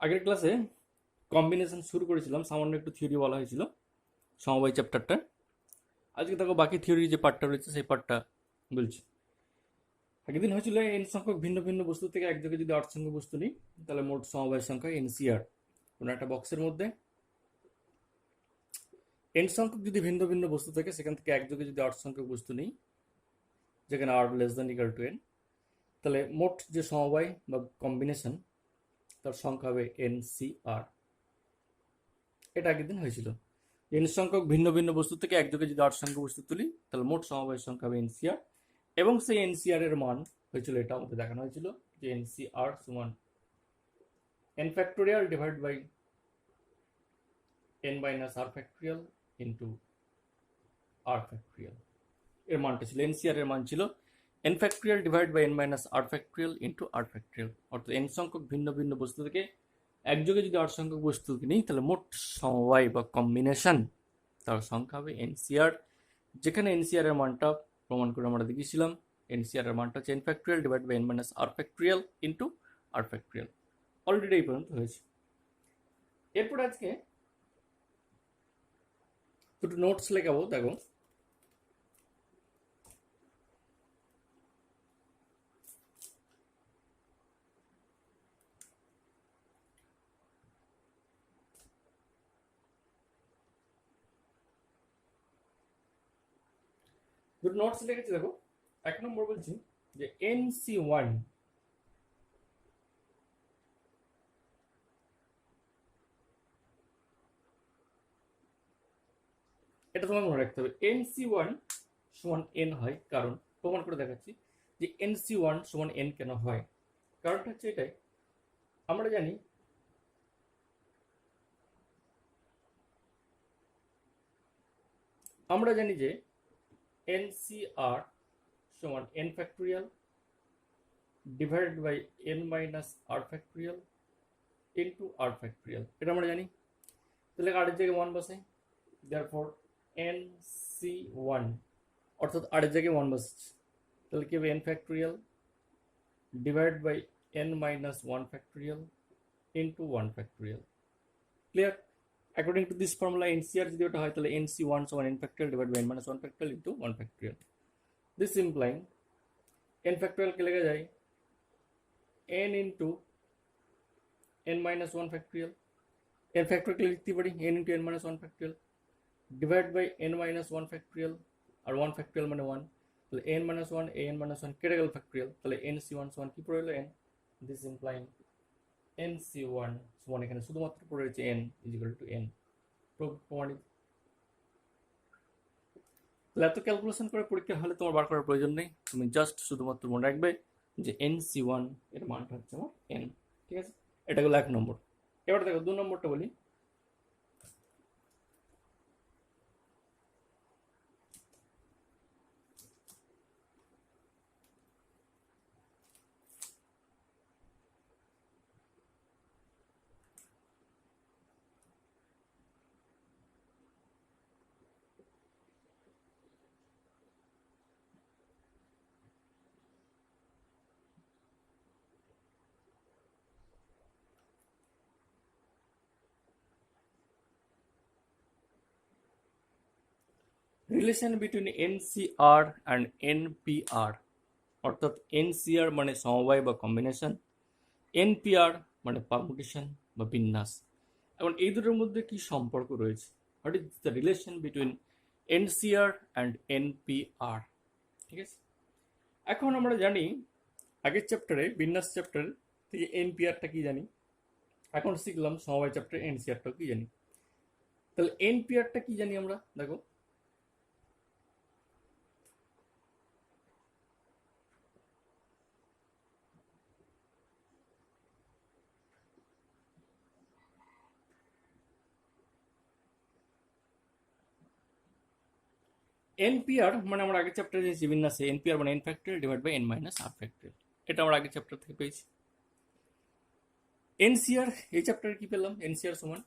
আগের ক্লাসে কম্বিনেশন শুরু করেছিলাম, সামান্য একটু থিওরি বলা হয়েছিল সমবায় চ্যাপ্টারটা। আজকে দেখো বাকি থিওরি যে পার্টটা রয়েছে সেই পার্টটা বলছি। আগের দিন হয়েছিল এন সংখ্যক ভিন্ন ভিন্ন বস্তু থেকে একযোগে যদি 8 সংখ্যক বস্তু নিই তাহলে মোট সমবায় সংখ্যা এনসিআর। কোনো একটা বক্সের মধ্যে এন সংখ্যক যদি ভিন্ন ভিন্ন বস্তু থাকে সেখান থেকে একযোগে যদি 8 সংখ্যক বস্তু নিই, যেখানে r less than equal to n, তাহলে মোট যে সমবায় বা কম্বিনেশন তার সংখ্যা হবে এনসিআর। এটা আগের দিন হয়েছিল। এন সংখ্যক ভিন্ন ভিন্ন বস্তু থেকে একযোগে যদি 8 সংখ্যক বস্তু তুলি তাহলে মোট সমবায়ের সংখ্যা হবে এনসিআর। এবং সেই এনসিআর এর মান হয়েছিল, এটা আমাদের দেখানো হয়েছিল যে এনসিআর সমান n factorial divide by n minus r factorial into r factorial. এর মানটা ছিল, এনসিআর এর মান ছিল n factorial divide by n minus r factorial into r factorial. অর্থাৎ n সংখ্যক ভিন্ন ভিন্ন বস্তু থেকে একযোগে যদি 8 সংখ্যক বস্তু নিই তাহলে মোট সমবায় বা কম্বিনেশন তার সংখ্যা হবে এনসিআর। যেখানে এনসিআর এর মানটা প্রমাণ করে আমরা দেখিয়েছিলাম, এনসিআর এর মানটা হচ্ছে n factorial divide by n minus r factorial into r factorial. Already এই পর্যন্ত হয়েছে। এরপর আজকে দুটো নোটস লেখাবো, দেখো। দুটো নোটস লিখেছি, দেখো। 1 নম্বর বলছি যে NC1, এটা তোমার মনে রাখতে হবে। NC1 সমান n হয় কারণ, প্রমাণ করে দেখাচ্ছি যে NC1 সমান n কেন হয়। কারণটা হচ্ছে এটাই, আমরা জানি যে NCR সমান n factorial divided by n minus r factorial into r factorial. এটা আমরা জানি। তাহলে আর এর জায়গায় 1 বসাই, therefore NC1 অর্থাৎ আর এর জায়গায় 1 বসাচ্ছি, তাহলে কি হবে n factorial divide by n minus 1 factorial into 1 factorial. Clear? According to this formula NCR যদি ওটা হয় তাহলে NC1 সমান n factorial divide by n minus 1 factorial into 1 factorial. This implying n factorial কে লেখা যায় n into n minus 1 factorial. n factorial লিখতে পারি n into n minus 1 factorial divide by n minus 1 factorial, আর 1 factorial মানে 1, তাহলে n minus 1 n minus 1 কেটে গেল ফ্যাক্টোরিয়াল, তাহলে NC1 সমান কি পড়ে এলো n। দিস ইমপ্লাইং NC1 সমান এখানে শুধুমাত্র পড়ে রয়েছে n is equal to n। প্রমাণিত। তাহলে এত ক্যালকুলেশন করে পরীক্ষা হলে তোমার বার করার প্রয়োজন নেই, তুমি জাস্ট শুধুমাত্র মনে রাখবে যে NC1 এর মানটা হচ্ছে আমার n। ঠিক আছে, এটা হলো 1 নম্বর। এবার দেখো 2 নম্বরটা বলি। Relation between NCR and NPR, অর্থাৎ NCR মানে সমবায় বা কম্বিনেশন, NPR মানে পারমুটেশন বা বিন্যাস। এখন এই দুটোর মধ্যে কি সম্পর্ক রয়েছে? What is the relation between NCR and NPR? ঠিক আছে, এখন আমরা জানি আগের চ্যাপ্টারে, বিন্যাস চ্যাপ্টার থেকে NPRটা কি জানি, এখন শিখলাম সমবায় চ্যাপ্টারে NCRটাও কি জানি। তাহলে NPRটা কি জানি আমরা, দেখো। NPR মানে আমরা আগের চ্যাপ্টারে যে বিন্যাসে NPR মানে n factorial divide by n minus r factorial, এটা আমরা আগের চ্যাপ্টার থেকে পেয়েছি। NCR এই চ্যাপ্টারে কি পেলাম? NCR সমান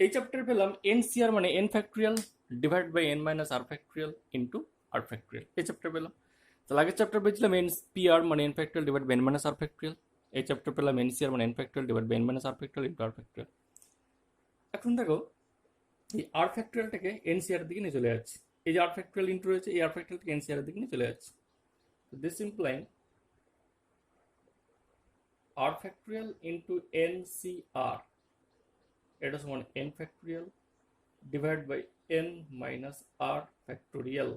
এই চ্যাপ্টারে পেলাম এনসিআর মানে n factorial divide by n minus r factorial into r factorial, এই চ্যাপ্টার পেলাম। তাহলে আগের চ্যাপ্টার পেয়েছিলাম এন পিআর মানে n factorial divide by n minus r factorial, এই চ্যাপ্টার পেলাম এনসিআর মানে n factorial divide by n minus r factorial into r factorial. এখন দেখো এই আর ফ্যাক্টোরিয়ালটাকে এনসিআর দিকে নিয়ে চলে যাচ্ছে, এই যে আর ফ্যাক্টোরিয়াল ইন্টু রয়েছে এই আর ফ্যাক্টোরিয়ালটাকে এনসিআর দিকে নিয়ে চলে যাচ্ছে। This implying r factorial into NCR এটা সমান n factorial divide by n minus r factorial.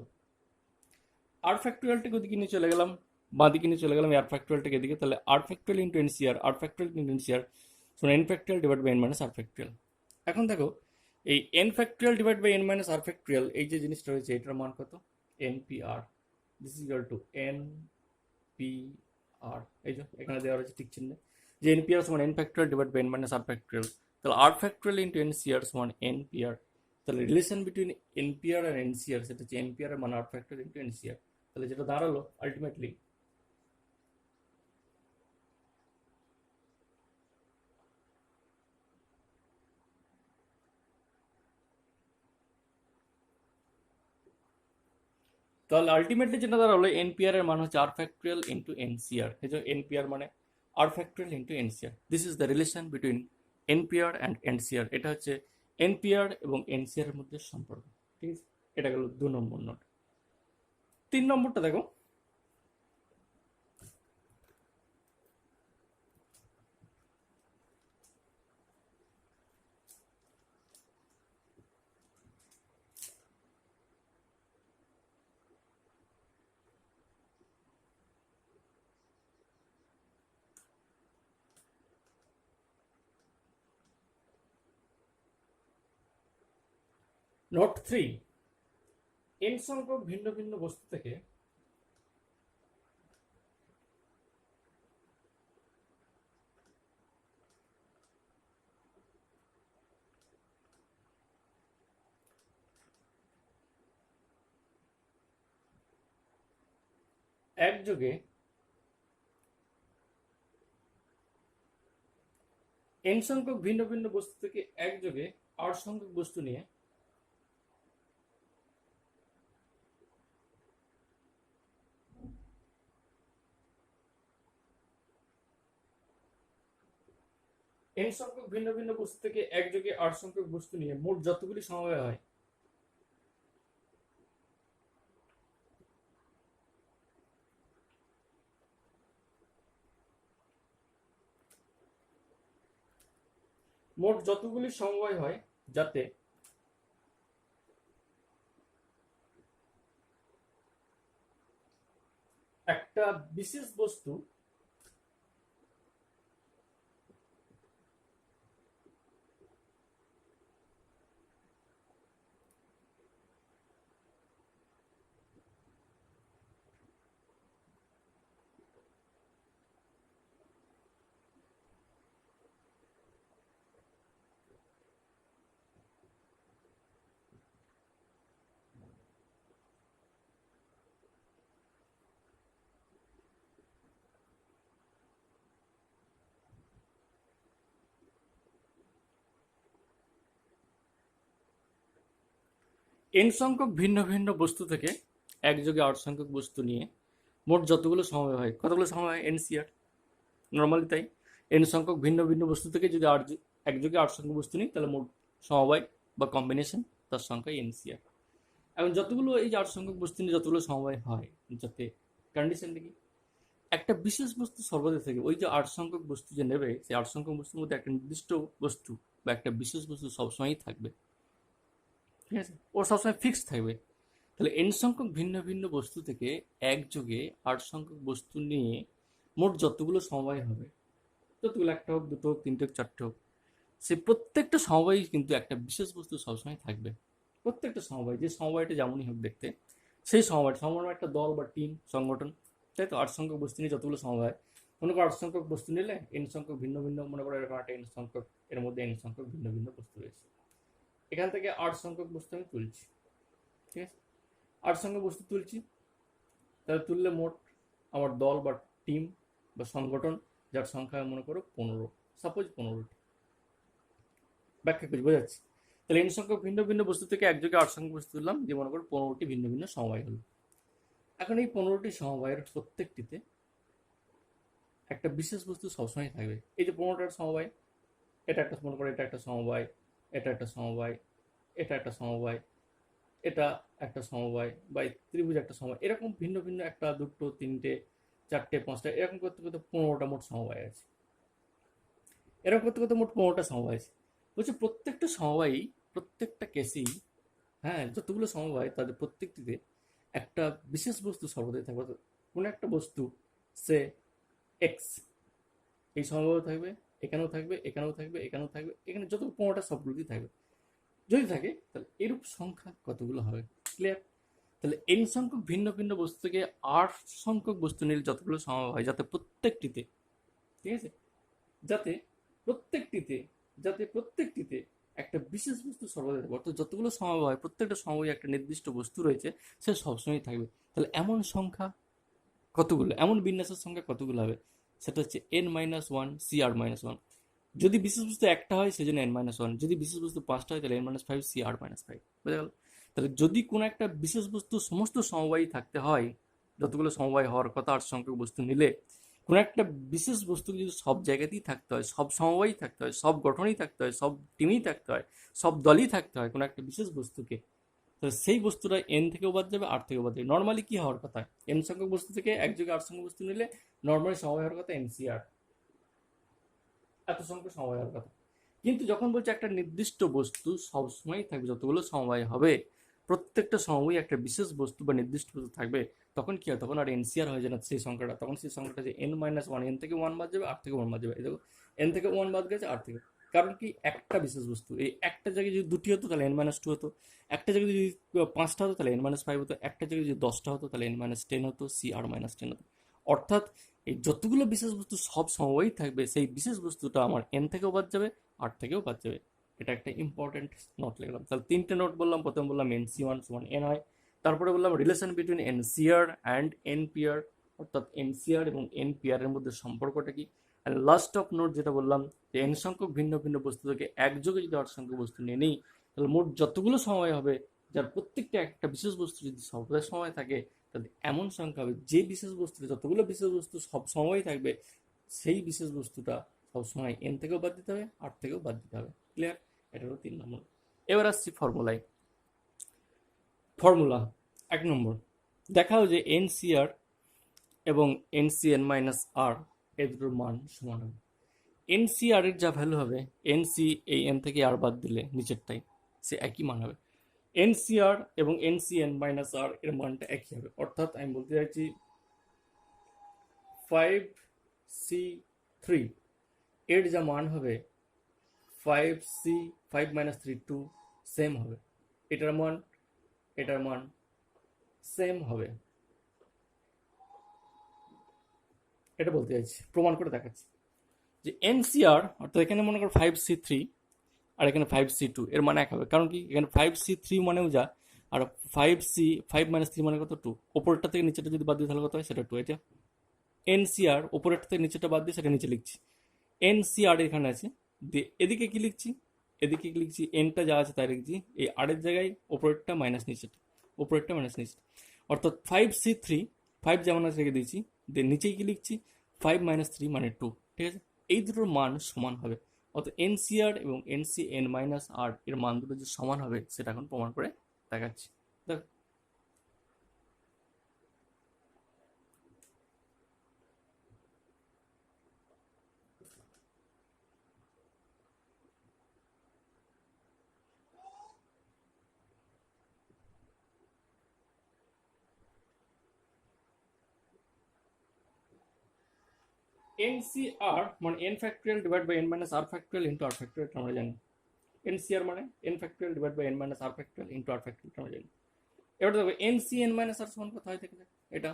R ফ্যাক্টোরিয়ালটাকে ওদিকে নিয়ে চলে গেলাম, বাঁ দিকে নিয়ে চলে গেলাম আর ফ্যাক্টোরিয়ালটাকে এদিকে, তাহলে r factorial into NCR, r factorial into NCR সমান n factorial divide by n minus r factorial. এখন দেখো এই n factorial divide by n minus r factorial এই যে জিনিসটা রয়েছে এটার মান কত, n p r, this is equal to n p r, এই যে এখানে দেওয়া রয়েছে ঠিক চিহ্ন, যে এন পি আর সমান n factorial divide by n minus r factorial, তাহলে আর ফ্যাক্টোরিয়াল ইন্টু এনসিআর সমান এন পি আর, তাহলে রিলেশন বিটুইন এনপিআর আর এনসিআর সেটা হচ্ছে এনপিআর এর মান আর ফ্যাক্টর ইন্টু এনসিআর, তাহলে যেটা দাঁড়ালো আলটিমেটলি যেটা দাঁড়ালো এনপিআর এর মান হচ্ছে আর ফ্যাক্টোরিয়াল ইন্টু এনসিআর, এই যে এনপিআর মানে r factorial into NCR, this is the relation between NPR and NCR, এটা হচ্ছে এনপিআর এবং এনসিআর এর মধ্যে সম্পর্ক। ঠিক আছে, এটা গেল 2 নম্বর নোট। 3 নম্বরটা দেখো, নোট 3, এন সংখ্যক ভিন্ন ভিন্ন বস্তু থেকে একযোগে এন সংখ্যক ভিন্ন ভিন্ন বস্তু থেকে একযোগে আর সংখ্যক বস্তু নিয়ে এন সংখ্যক ভিন্ন ভিন্ন বস্তু থেকে একযোগে আর সংখ্যক বস্তু নিয়ে মোট যতগুলি সমবায় হয় যাতে একটা বিশেষ বস্তু এন সংখ্যক ভিন্ন ভিন্ন বস্তু থেকে একযোগে আর সংখ্যক বস্তু নিয়ে মোট যতগুলো সমবায় হয়, কতগুলো সমবায় হয় এনসিআর, নর্মালি তাই এন সংখ্যক ভিন্ন ভিন্ন বস্তু থেকে যদি একযোগে আর সংখ্যক বস্তু নিই তাহলে মোট সমবায় বা কম্বিনেশন তার সংখ্যা এনসিআর। এখন যতগুলো এই যে আর সংখ্যক বস্তু নিয়ে যতগুলো সমবায় হয়, যাতে কন্ডিশন দেখি একটা বিশেষ বস্তু সর্বদা থেকে ওই যে আট সংখ্যক বস্তু যে নেবে সেই আট সংখ্যক বস্তুর মধ্যে একটা নির্দিষ্ট বস্তু বা একটা বিশেষ বস্তু সবসময়ই থাকবে, ঠিক আছে, ও সবসময় ফিক্স থাকবে। তাহলে এন সংখ্যক ভিন্ন ভিন্ন বস্তু থেকে একযোগে আট সংখ্যক বস্তু নিয়ে মোট যতগুলো সমবায় হবে, যতগুলো একটা হোক দুটো হোক তিনটে হোক চারটে হোক, সে প্রত্যেকটা সমবায় কিন্তু একটা বিশেষ বস্তু সবসময় থাকবে। প্রত্যেকটা সমবায় যে সমবায়টা যেমনই হোক দেখতে, সেই সমবায় একটা দল বা টিম সংগঠন, তাই তো আট সংখ্যক বস্তু নিয়ে যতগুলো সমবায়, মনে করো আট সংখ্যক বস্তু নিলে এন সংখ্যক ভিন্ন ভিন্ন, মনে করো এরকম একটা এন সংখ্যক, এর মধ্যে এন সংখ্যক ভিন্ন ভিন্ন বস্তু রয়েছে, এখান থেকে আট সংখ্যক বস্তু আমি তুলছি, ঠিক আছে, আট সংখ্যক বস্তু তুলছি, তাহলে তুললে মোট আমার দল বা টিম বা সংগঠন যার সংখ্যা মনে করো 15, সাপোজ 15টি, ব্যাখ্যা করি বোঝাচ্ছি। তাহলে n সংখ্যক ভিন্ন ভিন্ন বস্তু থেকে একযোগে r সংখ্যক বস্তু তুললাম, যে মনে করো 15টি ভিন্ন ভিন্ন সমবায় হলো। এখন এই 15টি সমবায়ের প্রত্যেকটিতে একটা বিশেষ বস্তু সবসময় থাকবে। এই যে 15টার সমবায়, এটা একটা, মনে করো এটা একটা সমবায়, এটা একটা সমবায়, এটা একটা সমবায়, এটা একটা সমবায়, বা ত্রিভুজ একটা সমবায়, এরকম ভিন্ন ভিন্ন একটা, দুটো, তিনটে, চারটে, পাঁচটা, এরকম করতে করতে 15টা মোট সমবায় আছে। এরকম করতে করতে মোট 15টা সমবায় আছে। বলছে প্রত্যেকটা সমবায়ই, প্রত্যেকটা কেসেই, হ্যাঁ, যতগুলো সমবায় তাদের প্রত্যেকটিতে একটা বিশেষ বস্তু সর্বদাই থাকবে। অর্থাৎ কোনো একটা বস্তু, সে এক্স, এই সমবায় থাকবে, এখানেও থাকবে, এখানেও থাকবে, এখানেও থাকবে, এখানে যত 15টা সবগুলোতেই থাকবে। যদি থাকে তাহলে এরূপ সংখ্যা কতগুলো হবে? ক্লিয়ার? তাহলে n সংখ্যক ভিন্ন ভিন্ন বস্তু থেকে r সংখ্যক বস্তু নিলে যতগুলো সমবায় হয়, যাতে প্রত্যেকটিতে, ঠিক আছে, যাতে প্রত্যেকটিতে যাতে প্রত্যেকটিতে একটা বিশেষ বস্তু সর্বদা থাকবে। অর্থাৎ যতগুলো সমবায় হয়, প্রত্যেকটা সমবায় একটা নির্দিষ্ট বস্তু রয়েছে, সে সবসময় থাকবে। তাহলে এমন সংখ্যা কতগুলো, এমন বিন্যাসের সংখ্যা কতগুলো হবে? সেটা হচ্ছে n-1 cr-1। যদি বিশেষ বস্তু একটা হয় সেজন্য n-1, যদি বিশেষ বস্তু 5টা হয় তাহলে n-5 cr-5। বুঝা গেল? তাহলে যদি কোনো একটা বিশেষ বস্তু সমস্ত সমবায়ই থাকতে হয়, যতগুলো সমবায় হওয়ার কথা 8 সংখ্যক বস্তু নিলে, কোনো একটা বিশেষ বস্তু যদি সব জায়গাতেই থাকতে হয়, সব সমবায়ই থাকতে হয়, সব গঠনেই থাকতে হয়, সব টিমেই থাকতে হয়, সব দলই থাকতে হয় কোনো একটা বিশেষ বস্তুকে, তো সেই বস্তুটা এন থেকেও বাদ যাবে, আর থেকেও বাদ যাবে। নর্মালি কি হওয়ার কথা, এন সংখ্যক বস্তু থেকে একযোগে আর সংখ্যক বস্তু নিলে নর্মালি সময় হওয়ার কথা এনসিআর, এত সংখ্যক সময় হওয়ার কথা। কিন্তু যখন বলছে একটা নির্দিষ্ট বস্তু সবসময় থাকবে, যতগুলো সময় হবে প্রত্যেকটা সময় একটা বিশেষ বস্তু বা নির্দিষ্ট বস্তু থাকবে, তখন কি হয়, তখন আর এনসিআর হয়ে যায় না সেই সংখ্যাটা, তখন সেই সংখ্যাটা যে n-1, এন থেকে 1 বাদ যাবে, আর থেকে 1 বাদ যাবে। এই দেখো, এন থেকে 1 বাদ গেছে, আর থেকে, কারণ কি, একটা বিশেষ বস্তু, এই একটা জায়গায় যদি 2টি হতো তাহলে n-2 হতো, একটা জায়গায় যদি 5টা হতো তাহলে n-5 হতো, একটা জায়গায় যদি 10টা হতো তাহলে n-10 হতো, cr-10 হতো। অর্থাৎ এই যতগুলো বিশেষ বস্তু সব সময়ই থাকবে, সেই বিশেষ বস্তুটা আমার এন থেকেও বাদ যাবে, আর থেকেও বাদ যাবে। এটা একটা ইম্পর্টেন্ট নোট লিখলাম। তাহলে 3টে নোট বললাম। প্রথমে বললাম NC1 সমান n হয়, তারপরে বললাম relation between NCR and NPR, অর্থাৎ NCR এবং NPR এর মধ্যে সম্পর্কটা কি। আর লাস্ট অফ নোট যেটা বললাম, যে n সংখ্যক ভিন্ন ভিন্ন বস্তু থেকে একযোগে যদি 8 সংখ্যক বস্তু নিয়ে নিই, তাহলে মোট যতগুলো সময় হবে, যার প্রত্যেকটা একটা বিশেষ বস্তু যদি সর্বদা সময় থাকে, তাহলে এমন সংখ্যা হবে যে বিশেষ বস্তুতে যতগুলো বিশেষ বস্তু সব সময়ই থাকবে, সেই বিশেষ বস্তুটা সবসময় এন থেকেও বাদ দিতে হবে, আর থেকেও বাদ দিতে হবে। ক্লিয়ার? এটা হলো 3 নম্বর। এবার আসছি ফর্মুলায়। ফর্মুলা 1 নম্বর, দেখাও যে এনসিআর এবং NCn-r এর দুটোর মান সমান হবে। এনসিআর এর যা ভ্যালু হবে, এনসি এই এন থেকে আর বাদ দিলে নিচেরটাই সে একই মান হবে। এনসিআর এবং NCn-r এর মানটা একই হবে। অর্থাৎ আমি বলতে চাইছি 5C3 এর যা মান হবে 5 - 3 2 সেম হবে। এটার মান সেম হবে, এটা বলতে চাইছি, প্রমাণ করে দেখাচ্ছি। যে এনসিআর, অর্থাৎ এখানে মনে করো 5C3 আর এখানে 5C2, এর মানে এক হবে। কারণ কি, এখানে 5C3 মানেও যা, আর 5 - 3 মানে কত, 2। ওপরেরটা থেকে নিচেটা যদি বাদ দিয়ে তাহলে কত হয়, সেটা 2। এটা এনসিআর, ওপরেরটা থেকে নিচেটা বাদ দিয়ে সেটা নিচে লিখছি। এনসিআর এখানে আছে, দিয়ে এদিকে কি লিখছি, এদিকে কি লিখছি, এনটা যা আছে তাই লিখছি, এই আরের জায়গায় ওপরেরটা মাইনাস নিচেটা, ওপরেরটা মাইনাস নিচেটা। অর্থাৎ 5C3, 5 যেমন আছে রেখে দিয়েছি, দিয়ে নিচেই কি লিখছি, 5 - 3 মানে 2। ঠিক আছে, এই দুটোর মান সমান হবে। অর্থাৎ এনসিআর এবং NCn-r এর মান দুটো যে সমান হবে, সেটা এখন প্রমাণ করে দেখাচ্ছি। দেখ, NCR মানে n factorial divide by n minus r factorial into r factorial, আমরা জানি। NCR মানে n factorial divide by n minus r factorial into r factorial, আমরা জানি। এবার দেখো NCn-r সমান কত হয় থেকে, এটা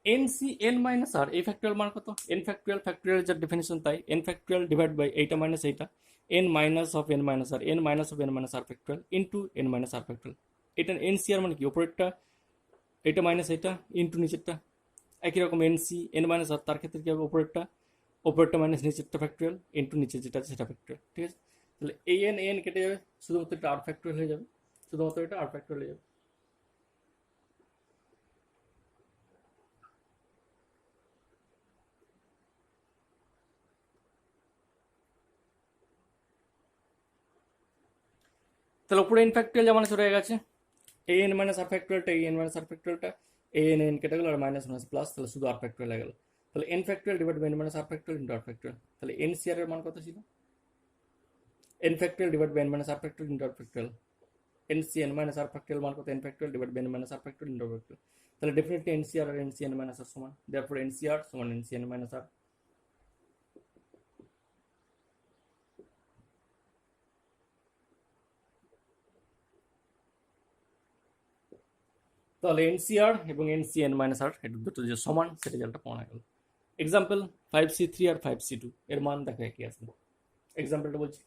এনসি এন মাইনাস আর এই ফ্যাক্টরিয়াল মান কত? এন ফ্যাক্টরিয়াল ফ্যাক্টরিয়াল যার ডেফিনেশন তাই, এন ফ্যাক্টরিয়াল ডিভাইড বাই এইটা মাইনাস এইটা, n minus of n minus r, n minus of n minus r factorial into n minus r factorial. এটা NC r মানে কি? ওপরেরটা এটা মাইনাস এটা ইন্টু নিচেরটা। একই রকম এনসি এন মাইনাস আর, তার ক্ষেত্রে কি হবে? ওপরেরটা মাইনাস নিচেরটা ফ্যাক্টরিয়াল ইন্টু নিচে যেটা আছে সেটা ফ্যাক্টরিয়াল। ঠিক আছে, তাহলে এই এন এন কেটে যাবে, শুধুমাত্র এটা আর ফ্যাক্টরিয়াল হয়ে যাবে, শুধুমাত্র এটা আর ফ্যাক্টরিয়াল হয়ে যাবে। তাহলে উপরে এন ফ্যাক্টরিয়াল যেমন চলে গেছে, এ এন মাইনাস আর ফ্যাক্টরিয়ালটা, এ এন মাইনাস আর ফ্যাক্টরিয়ালটা, এ এন এন কেটে গেল আর মাইনাস মাইনাস প্লাস, তাহলে শুধু আর ফ্যাক্টরিয়াল হয়ে গেল। তাহলে n factorial divide by n minus r factorial into r factorial. তাহলে এন সি আর এর মান কত ছিল? N factorial divide by n minus r factorial into r factorial. N c n minus r factorial মান কত? N factorial divide by n minus r factorial into r factorial. তাহলে definitely n c r আর n c n minus r সমান, therefore n c r সমান n c n minus আর। তাহলে NCR এবং NCN minus আর এটা দুটো যে সমান সেটা রেজাল্টটা পাওয়া গেল। এক্সাম্পল 5C3 আর 5C2 এর মান দেখা কি আসবে? এক্সাম্পলটা বলছি,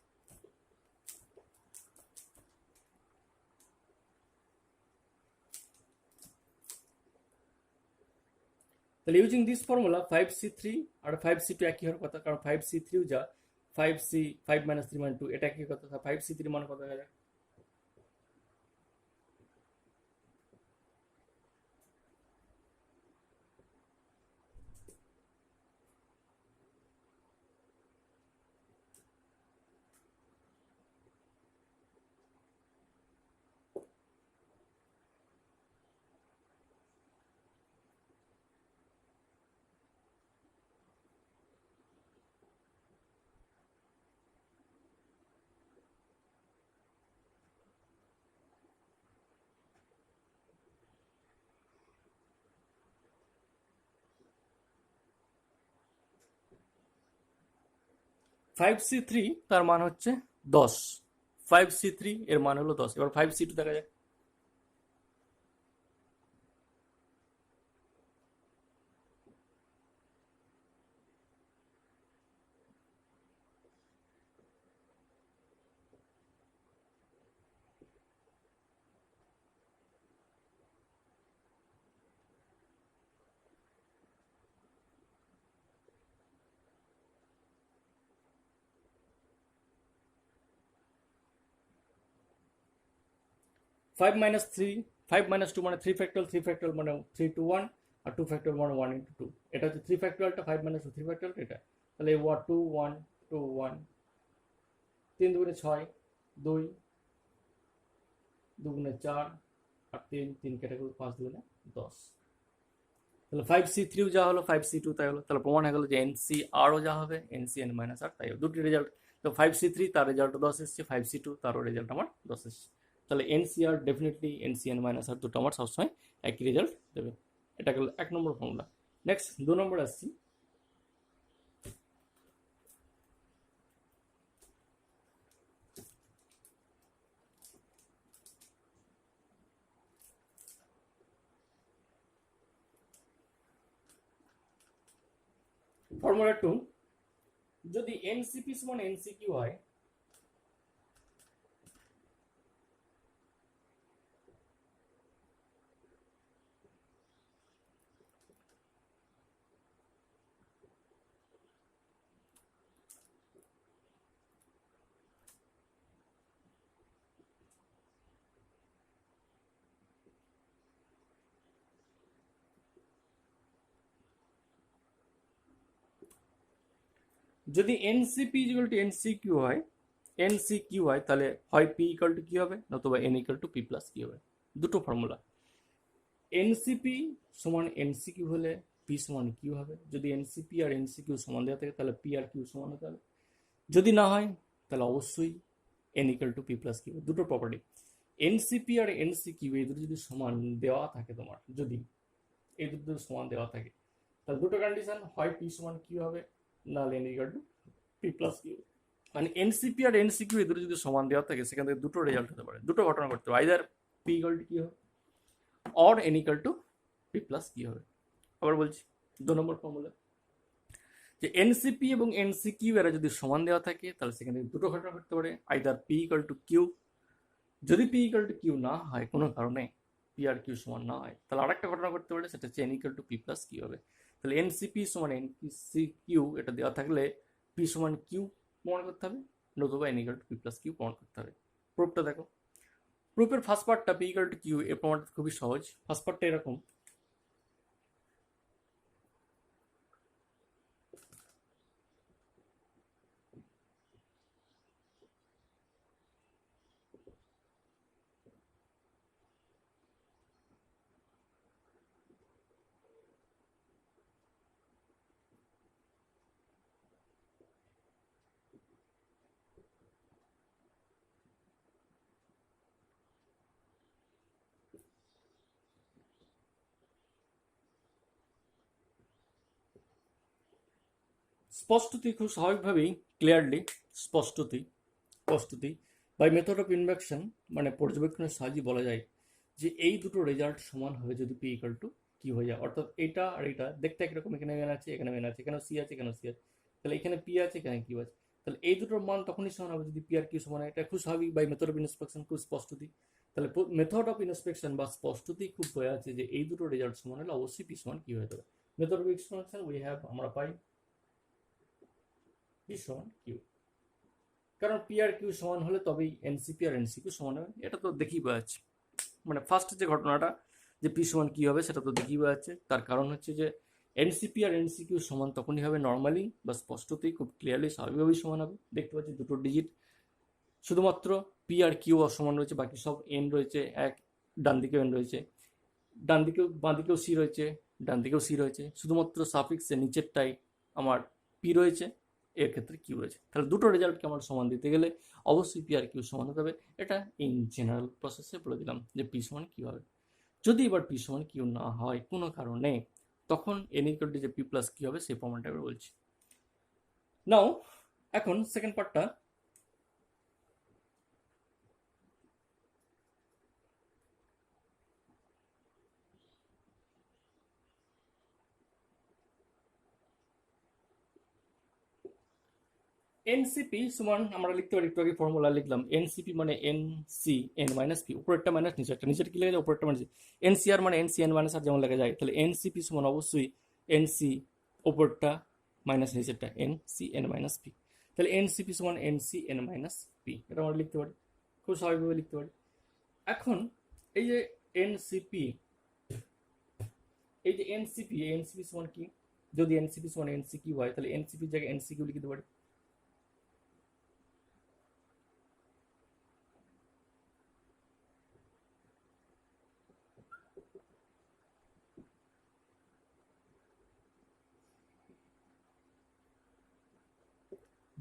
তাহলে using this formula 5C3 R 5C2 একই হওয়ার কথা, কারণ 5C3 যা 5C 5 - 3 - 2 এটা একই কথা। 5C3 মান কত দেখা যায়? 5C3 তার মান হচ্ছে 10, 5C3 এর মান হলো 10। এবার 5C2 দেখা যায়, 5 - 3 5 - 2 মানে 3 ফ্যাক্টরিয়াল, 3 ফ্যাক্টরিয়াল মানে 3 to 1, আর 2 ফ্যাক্টরিয়াল মানে 1 into 2। এটা হচ্ছে 3 ফ্যাক্টরিয়ালটা, 5 - 2 3 ফ্যাক্টরিয়াল এটা। তাহলে 2 1 2 1, 3 দুগুণে 6, 2 দুগুণে 4 আর 3 3 কেটে গেল, 5 দুগুণে 10। তাহলে 5C3 যা হলো 5C2 তাই হলো। তাহলে প্রমাণ হয়ে গেল যে এনসি আরও যা হবে এনসি এন মাইনাস আর তাই হবে, দুটি রেজাল্ট। তো 5C3 তার রেজাল্ট 10 এসছে, 5C2 তারও রেজাল্ট আমার 10 এসছে। তাহলে এনসিআর ডেফিনেটলি এনসিএন মাইনাস আর দুটো আমার সবসময় একই রেজাল্ট দেবে। এটা গেল 1 নম্বর ফর্মুলা। নেক্সট 2 নম্বর আসছি। ফর্মুলা 2, যদি এনসিপি সমান এনসিকিউ হয়, যদি এনসিপি ইকুয়াল টু এনসিকিউ হয়, এনসিকিউ হয় তাহলে হয় পি ইকুয়াল টু কি হবে, নতুবা n equal to p plus কি হবে। দুটো ফর্মুলা, এনসিপি সমান এনসিকিউ হলে পি সমান কিউ হবে। যদি এনসিপি আর এনসিকিউ সমান দেওয়া থাকে তাহলে পি আর কিউ সমান হতে হবে। যদি না হয় তাহলে অবশ্যই n equal to p plus q. দুটো প্রপার্টি, এনসিপি আর এনসিকিউ এই দুটো যদি সমান দেওয়া থাকে তোমার, যদি এই দুটো সমান দেওয়া থাকে তাহলে দুটো কন্ডিশন, হয় পি সমান কিউ হবে, নাহলে n equal to p plus q. মানে এনসিপি আর এনসিকিউ এই দুটো যদি সমান দেওয়া থাকে সেখান থেকে দুটো রেজাল্ট হতে পারে, দুটো ঘটনা ঘটতে পারে, আইদার পি ইকুয়াল টু কি হবে or N equal to p plus কি হবে। আবার বলছি 2 নম্বর ফর্মুলা, যে এনসিপি এবং এনসিকিউ এরা যদি সমান দেওয়া থাকে তাহলে সেখানে দুটো ঘটনা ঘটতে পারে, either p equal to q, যদি পি ইকুয়াল টু কিউ না হয় কোনো কারণে, পি আর কিউ সমান না হয়, তাহলে আরেকটা ঘটনা ঘটতে পারে, সেটা হচ্ছে n equal to p plus q হবে। তাহলে এনসিপি সমান এনসি কিউ এটা দেওয়া থাকলে পি সমান কিউ প্রমাণ করতে হবে, নতুবা n equal to p plus q প্রমাণ করতে হবে। প্রুফটা দেখো, প্রুফের ফার্স্ট পার্টটা পি ইকুয়াল টু কিউ এর প্রমাণটা খুবই সহজ। ফার্স্ট পার্টটা এরকম, স্পষ্টতই খুব স্বাভাবিকভাবেই, ক্লিয়ারলি, স্পষ্টতই বাই মেথড অফ ইনডাকশন মানে পর্যবেক্ষণের সাহায্যে বলা যায় যে এই দুটো রেজাল্ট সমান হবে যদি পি ইকুয়াল টু কি হয়ে যায়। অর্থাৎ এটা আর এটা দেখতে একরকম, এখানে এন আছে, এখানে এন আছে, এখানে সি আছে, এখানে সি আছে, তাহলে এখানে পি আছে, এখানে কিউ আছে, তাহলে এই দুটোর মান তখনই সমান হবে যদি পি আর কিউ সমান হয়। এটা খুব স্বাভাবিক, বাই মেথড অফ ইন্সপেকশন, খুব স্পষ্টতই। তাহলে মেথড অফ ইন্সপেকশন বা স্পষ্টতই খুব বোঝা আছে যে এই দুটো রেজাল্ট সমান হলে অবশ্যই পি সমান কি হয়ে যাবে। Method of inspection we have, আমরা পাই পি সমান কিউ, কারণ পি আর কিউ সমান হলে তবেই এনসিপি আর এনসিকিউ সমান হবে। এটা তো দেখেই বোঝা যাচ্ছে, মানে ফার্স্ট যে ঘটনাটা যে পি সমান কি হবে সেটা তো দেখেই বোঝা যাচ্ছে। তার কারণ হচ্ছে যে এনসিপি আর এনসিকিউ সমান তখনই হবে নর্মালি বা স্পষ্টতই, খুব ক্লিয়ারলি, স্বাভাবিকভাবেই সমান হবে। দেখতে পাচ্ছি দুটো ডিজিট, শুধুমাত্র পি আর কিউ অসমান রয়েছে, বাকি সব এন রয়েছে এক, ডান দিকেও এন রয়েছে, ডান দিকেও বাঁ দিকেও সি রয়েছে, ডান দিকেও সি রয়েছে, শুধুমাত্র সাফিক্সের নিচেরটাই আমার পি রয়েছে, এর ক্ষেত্রে কিউ রয়েছে। তাহলে দুটো রেজাল্টকে আমার সমান দিতে গেলে অবশ্যই পি আর কিউ সমান হতে হবে। এটা ইন জেনারেল প্রসেসে বলে দিলাম যে পি সমান কিউ হবে। যদি এবার পি সমান কিউ না হয় কোনো কারণে, তখন এন ইকুয়াল টু যে পি প্লাস কিউ হবে সেই প্রমাণটা এবার বলছি। নাও এখন সেকেন্ড পার্টটা, এনসিপি সমান আমরা লিখতে পারি, একটু আগে ফর্মুলা লিখলাম, এনসিপি মানে n c n minus p, উপরেরটা মাইনাস নিচেরটা, নিচের কি লেখা যায় উপরেরটা মাইনাস, এনসিআর মানে এনসি এন মাইনাস আর যেমন লেখা যায়। তাহলে এনসিপি সমান অবশ্যই এনসি উপরটা মাইনাস নিচেরটা n c n minus p. তাহলে এনসিপি সমান n c n minus p, এটা আমরা লিখতে পারি, খুব স্বাভাবিকভাবে লিখতে পারি। এখন এই যে এনসিপি, এই যে এনসিপি, এনসিপি সমান কি, যদি এনসিপি সমান এনসি কিউ হয় তাহলে এনসিপির জায়গায় এনসি কিউ লিখতে পারি।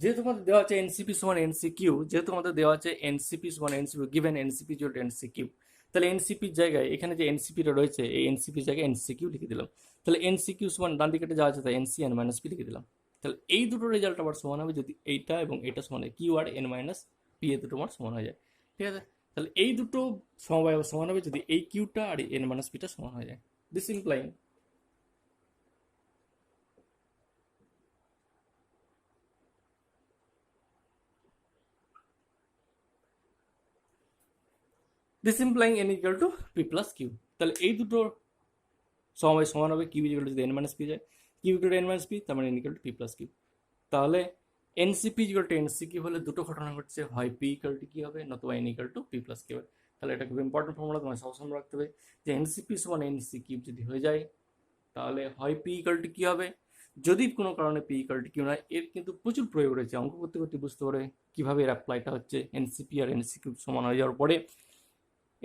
যেহেতু আমাদের দেওয়া আছে এনসিপি সমান এনসি কিউ, যেহেতু আমাদের দেওয়া আছে এনসিপি সমান NCP given NCP equal to NC q, তাহলে এনসিপির জায়গায় এখানে যে এনসিপিটা রয়েছে এই এনসিপির জায়গায় এনসি কিউ লিখে দিলাম। তাহলে এনসি কিউ সমান ডান দিকে যা আছে তাই এনসি এন মাইনাস পি লিখে দিলাম। তাহলে এই দুটো রেজাল্ট আবার সমান হবে যদি এইটা এবং এটা সমান হয়, কিউ আর এন মাইনাস পি এ দুটো আমার সমান হয়ে যায়। ঠিক আছে, তাহলে এই দুটো সমবায় আবার সমান হবে যদি এই কিউটা আর এন মাইনাস পিটা সমান হয়ে যায়। This implying n equal to p plus q। তাহলে এই দুটো সমবায় সমান হবে, কিউ ইকুয়াল টু যদি এন মাইনাস পি যায়, q equal to n minus p, তার মানে n equal to p plus q. তাহলে NCP equal to NC q হলে দুটো ঘটনা ঘটছে, হয় পি ইকুয়াল টু কি হবে, নতুবা n equal to p plus q হবে। তাহলে এটা খুব ইম্পর্টেন্ট ফর্মুলা, তোমার সবসময় রাখতে হবে যে এনসিপি সমান এনসি কিউ যদি হয়ে যায় তাহলে হয় পি ইকুয়াল টু কি হবে, যদি কোনো কারণে পি ইকুয়াল টু কিউ নয়। এর কিন্তু প্রচুর প্রয়োগ রয়েছে, অঙ্ক করতে করতে বুঝতে পারে কীভাবে এর অ্যাপ্লাইটা হচ্ছে। এনসিপি আর এনসি কিউ সমান হয়ে যাওয়ার পরে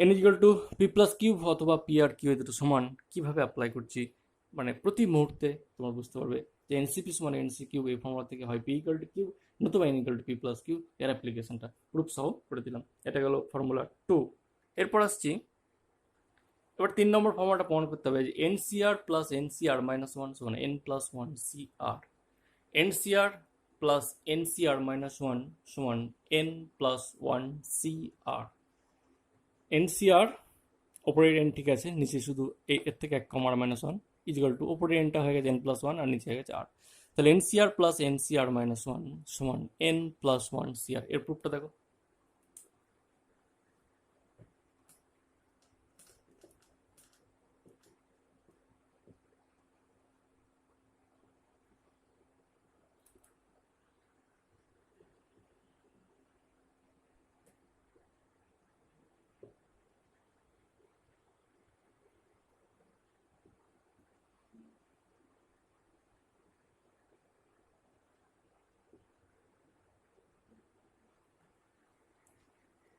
N equal to p plus cube অথবা পি আর কিউ দুটো সমান কীভাবে অ্যাপ্লাই করছি, মানে প্রতি মুহূর্তে তোমার বুঝতে পারবে যে এনসিপি সমান এনসি কিউব এই ফর্মুলা থেকে হয় পি ইকুয়াল টু কিউ নতুবা n equal to p plus q, এর অ্যাপ্লিকেশনটা প্রুফ সহ করে দিলাম। এটা গেল ফর্মুলা 2। এরপর আসছি, এবার 3 নম্বর ফর্মুলাটা প্রমাণ করতে হবে যে NCR plus NCR minus one সমান n plus one CR, NCR plus NCR minus one সমান n plus one CR. NCR ওপরের এন ঠিক আছে, নিচে শুধু এর থেকে এক কমার মাইনাস ওয়ান, ইজিক্যাল টু ওপরে এনটা হয়ে গেছে n+1 আর নিচে হয়ে গেছে r। তাহলে NCR plus NCR minus one সমান n+1 সিআর। এর প্রুফটা দেখো।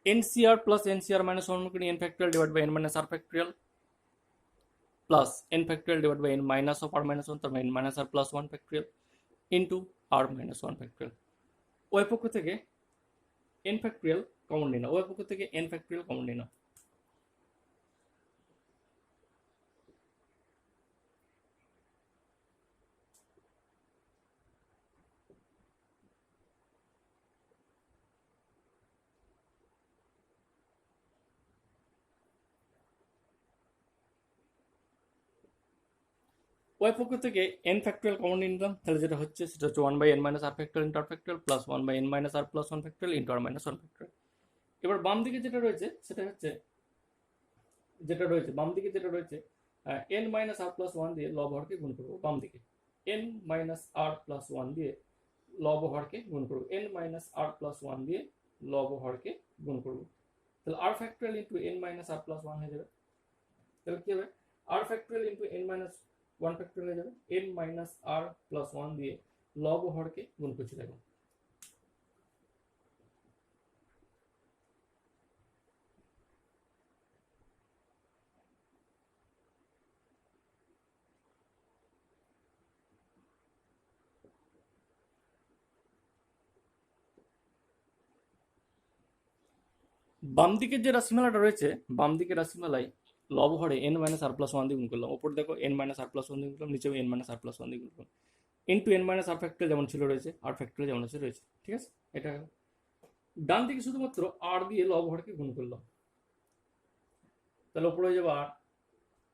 NCR plus NCR minus 1 n factorial divided by n minus r factorial plus n factorial divided by n minus of r minus 1 তার মানে n minus r plus 1 factorial into r minus 1 factorial। ওই পক্ষ থেকে n factorial common নিই না, ওই পক্ষ থেকে n factorial কমন নিই না। ওই পক্ষ থেকে n ফ্যাক্টরিয়াল কমন নিয়ে নিলাম, তাহলে যেটা হচ্ছে সেটা হচ্ছে 1/n minus r factorial into r factorial plus 1/n minus r plus 1 factorial into r minus 1 factorial। এবার বাম দিকে যেটা রয়েছে সেটা হচ্ছে বাম দিকে যেটা রয়েছে n minus r plus 1 দিয়ে লব হরকে গুণ করবো। বাম দিকে n minus r plus 1 দিয়ে লব হরকে গুণ করবো, n minus r plus 1 দিয়ে লব হরকে গুণ করবো। তাহলে r factorial into n minus r plus 1 হয়ে যাবে। তাহলে কি হবে, r factorial into n minus 1 factorial হয়ে যাবে, n minus r plus 1 দিয়ে লব হরকে গুণ করছি। দেখো বাম দিকের যে রাশিমালাটা রয়েছে, বাম দিকের রাশিমালায় লব হরে n minus r plus 1 দিয়ে গুণ করলাম, ওপর দেখো n minus r plus 1 দিয়ে গুণ করলাম, নিচেও n minus r plus 1 দিয়ে গুণ করলাম, into n minus r factorial যেমন ছিল রয়েছে, r factorial যেমন আছে রয়েছে। ঠিক আছে, এটা ডান দিকে শুধুমাত্র r দিয়ে লব হরকে গুণ করলাম, তাহলে ওপরে হয়ে যাবে r,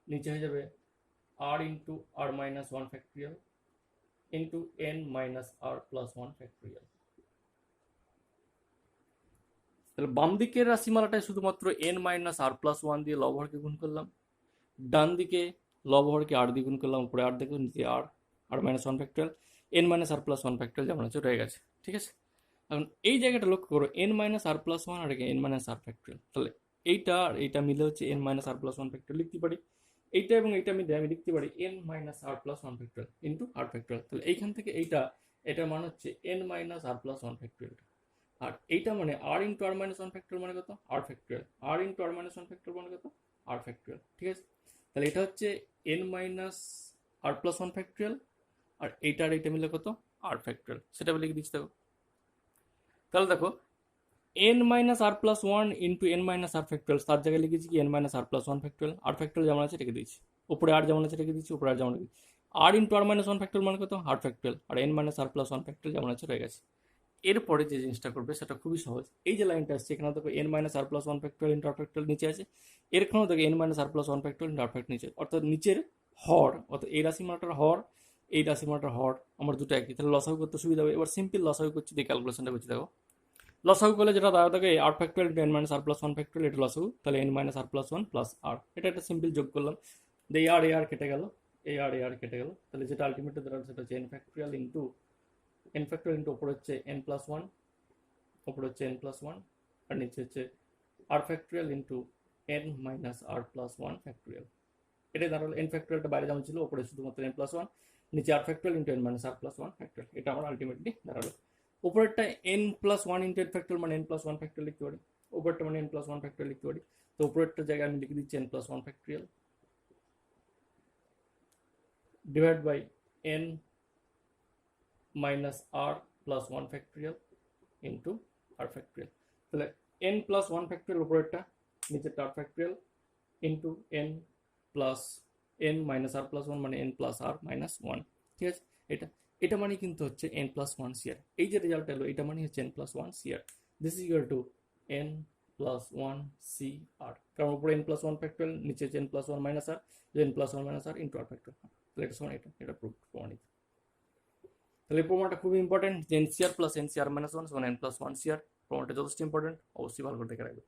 নিচে হয়ে যাবে r into r minus 1 factorial into n minus r plus 1 factorial। তাহলে বাম দিকের রাশিমালাটায় শুধুমাত্র n মাইনাস আর প্লাস 1 দিয়ে লব হরকে গুণ করলাম, ডান দিকে লব হরকে r দিয়ে গুণ করলাম, উপরে r দেখো, নিচে r minus 1 factorial, n minus r plus 1 factorial যেমন আছে রয়ে গেছে। ঠিক আছে, এখন এই জায়গাটা লক্ষ্য করো, n মাইনাস আর প্লাস 1 আর n মাইনাস আর ফ্যাক্টরিয়াল, তাহলে এইটা আর এইটা মিলে হচ্ছে n minus r plus 1 factorial লিখতে পারি। এইটা এবং এইটা মিলে আমি লিখতে পারি n minus r plus 1 factorial into r factorial. তাহলে এইখান থেকে এটার মান হচ্ছে n minus r plus 1 factorial, আর এইটা মানে r into r minus 1 factorial মানে কত, r factorial, r into r minus 1 factorial মানে কত, r ফ্যাক্টরিয়াল। ঠিক আছে, তাহলে এটা হচ্ছে n minus r plus 1 factorial, আর এইটা আর এইটা মিলে কত, r ফ্যাক্টরিয়াল। সেটা লিখে দিচ্ছি দেখো। তাহলে দেখো n minus r plus 1 into n minus r factorial, তার জায়গায় লিখেছি কি n minus r plus 1 factorial, r factorial যেমন আছে রেখে দিয়েছি, উপরে r যেমন আছে রেখে দিচ্ছি, উপরে r যেমন রেখে r into r minus 1 factorial মানে কত, r ফ্যাক্টরিয়াল, আর n minus r plus 1 factorial যেমন আছে রয়ে গেছে। এরপরে যে জিনিসটা করবে সেটা খুবই সহজ, এই যে লাইনটা আসছে এখানে দেখো n minus r plus 1 factorial into r factorial নিচে আছে, এরখানেও দেখো n minus r plus 1 factorial into r factorial নিচে, অর্থাৎ নিচের হর, অর্থাৎ এই রাশিমালাটার হর, এই রাশিমালাটার হর আমার দুটো একই, তাহলে লসাগু করতে সুবিধা হবে। এবার সিম্পল লসাগু করছি, দিয়ে ক্যালকুলেশনটা করছি। দেখো লসাগু করলে যেটা দাঁড়া থাকে আর factorial into n minus r plus 1 factorial, এটা লসাগু, তাহলে n minus r plus 1 plus r, এটা একটা সিম্পল যোগ করলাম, দিয়ে এ আর কেটে গেল, এ আর কেটে গেল, তাহলে যেটা আলটিমেটলি দাঁড়ালো সেটা হচ্ছে n ফ্যাক্টরিয়াল ইন্টু ওপর হচ্ছে n প্লাস 1, ওপরে হচ্ছে n প্লাস 1, আর নিচে হচ্ছে r factorial into n minus r plus 1 factorial. এটাই দাঁড়ালো, n ফ্যাক্টরিয়ালটা বাইরে যেমন ছিল, ওপরে শুধুমাত্র n প্লাস 1, নিচে r factorial into n minus r plus 1 factorial, এটা আমার আলটিমেটলি দাঁড়ালো। উপরেরটা n plus 1 into n factorial মানে n প্লাস 1 ফ্যাক্টরিয়াল লিখতে পারি, উপরেরটা মানে n প্লাস 1 ফ্যাক্টরিয়াল লিখতে পারি। তো উপরেরটা জায়গায় আমি লিখে দিচ্ছি n plus 1 factorial divide by n minus r plus 1 factorial into r factorial. তাহলে n প্লাস 1 ফ্যাক্টরিয়াল উপরেরটা, নিচেরটা r factorial into n plus n minus r plus 1 মানে n প্লাস আর মাইনাস 1। ঠিক আছে, এটা মানে কিন্তু হচ্ছে n প্লাস 1 সিআর, এই যে রেজাল্ট এলো এটা মানে হচ্ছে n plus 1 CR. This is equal to n plus one C R, কারণ উপরে n প্লাস ওয়ান ফ্যাক্টরিয়াল, নিচে হচ্ছে n plus one minus r, n plus one minus r into r factorial. তাহলে এটা সমান এটা প্রমাণিত। তাহলে এই প্রমাণটা খুবই ইম্পর্টেন্ট, যে NCR plus NCR minus one সমান n প্লাস ওয়ান সিআর। প্রমাণটা যথেষ্ট ইম্পর্টেন্ট, অবশ্যই ভালো করে দেখে রাখবে।